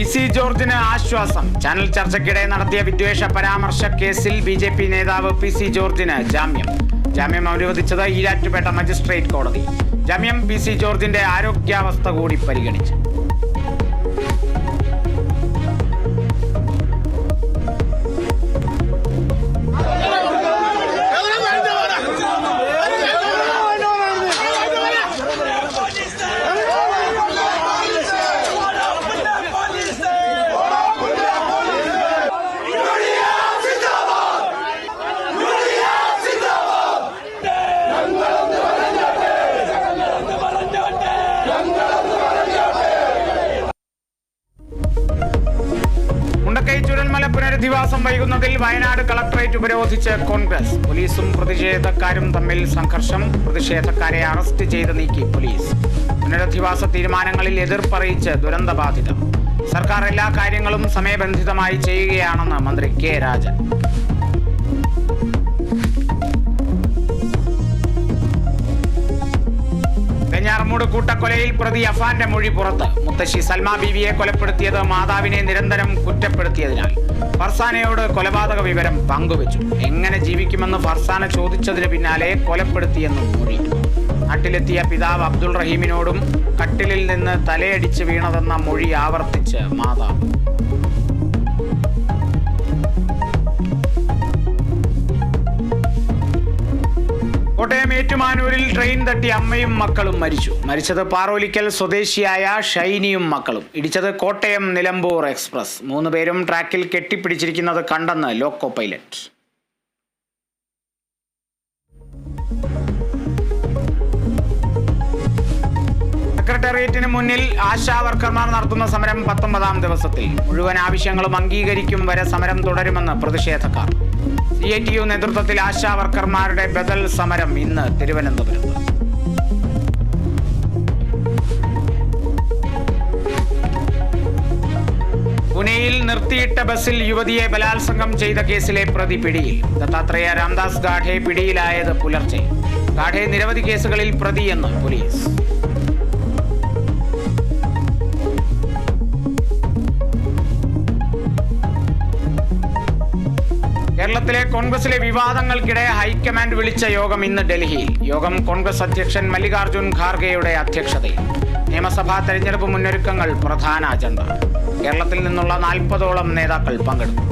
PC. ജോർജിന് ആശ്വാസം. Channel ചർച്ചയ്ക്കിടെ നടത്തിയ വിദ്വേഷ പരാമർശ കേസിൽ ബി.ജെ.പി. നേതാവ് പി.സി. ജോർജിന് ജാമ്യം അനുവദിച്ചത് ഈരാറ്റുപേട്ട മജിസ്ട്രേറ്റ് കോടതി. ജാമ്യം പി.സി. ജോർജിന്റെ ആരോഗ്യാവസ്ഥ കൂടി പരിഗണിച്ചു. ചുരൽമല പുനരധിവാസം വൈകുന്നതിൽ വയനാട് കളക്ടറേറ്റ് ഉപരോധിച്ച് കോൺഗ്രസ്. പോലീസും പ്രതിഷേധക്കാരും തമ്മിൽ സംഘർഷം. പ്രതിഷേധക്കാരെ അറസ്റ്റ് ചെയ്ത് നീക്കി പോലീസ്. പുനരധിവാസ തീരുമാനങ്ങളിൽ എതിർപ്പറിയിച്ച് ദുരന്തബാധിതർ. സർക്കാർ എല്ലാ കാര്യങ്ങളും സമയബന്ധിതമായി ചെയ്യുകയാണെന്ന് മന്ത്രി കെ രാജൻ. വെഞ്ഞാറമൂട് കൂട്ടക്കൊലയിൽ പ്രതി അഫാന്റെ മൊഴി പുറത്ത്. മുത്തശ്ശി സൽമ ബീവിയെ കൊലപ്പെടുത്തിയത് മാതാവിനെ നിരന്തരം കുറ്റപ്പെടുത്തിയതിനാൽ ഫർസാനയോട് കൊലപാതക വിവരം പങ്കുവച്ചു. എങ്ങനെ ജീവിക്കുമെന്ന് ഫർസാന ചോദിച്ചതിന് പിന്നാലെ കൊലപ്പെടുത്തിയെന്നും മൊഴി. നാട്ടിലെത്തിയ പിതാവ് അബ്ദുൾ റഹീമിനോടും കട്ടിലിൽ നിന്ന് തലയടിച്ച് വീണതെന്ന മൊഴി ആവർത്തിച്ച് മാതാവ്. കോട്ടയം ഏറ്റുമാനൂരിൽ ട്രെയിൻ തട്ടി അമ്മയും മക്കളും മരിച്ചത് പാറോലിക്കൽ സ്വദേശിയായ ഷൈനിയും മക്കളും. ഇടിച്ചത് കോട്ടയം നിലമ്പൂർ എക്സ്പ്രസ്. 3 പേരും ട്രാക്കിൽ കെട്ടിപ്പിടിച്ചിരിക്കുന്നത് കണ്ടെന്ന് ലോക്കോ പൈലറ്റ്. സെക്രട്ടേറിയറ്റിന് മുന്നിൽ ആശാ വർക്കർമാർ നടത്തുന്ന സമരം 19ാം ദിവസത്തിൽ. മുഴുവൻ ആവശ്യങ്ങളും അംഗീകരിക്കും വരെ സമരം തുടരുമെന്ന് പ്രതിഷേധക്കാർ. CITU നേതൃത്വത്തിൽ ആശാ വർക്കർമാരുടെ ബദൽ സമരം ഇന്ന് തിരുവനന്തപുരത്ത്. പുനെയിൽ നിർത്തിയിട്ട ബസ്സിൽ യുവതിയെ ബലാത്സംഗം ചെയ്ത കേസിലെ പ്രതി പിടിയിൽ. ദത്താത്രേയ രാംദാസ് ഗാഡെ പിടിയിലായത് പുലർച്ചെ. ഗാഡെ നിരവധി കേസുകളിൽ പ്രതിയെന്ന് പോലീസ്. കേരളത്തിലെ കോൺഗ്രസിലെ വിവാദങ്ങൾക്കിടെ ഹൈക്കമാൻഡ് വിളിച്ച യോഗം ഇന്ന് ഡൽഹിയിൽ. യോഗം കോൺഗ്രസ് അധ്യക്ഷൻ മല്ലികാർജുൻ ഖാർഗെയുടെ അധ്യക്ഷതയിൽ. നിയമസഭാ തെരഞ്ഞെടുപ്പ് മുന്നൊരുക്കങ്ങൾ പ്രധാന അജണ്ട. കേരളത്തിൽ നിന്നുള്ള 40ഓളം നേതാക്കൾ പങ്കെടുത്തു.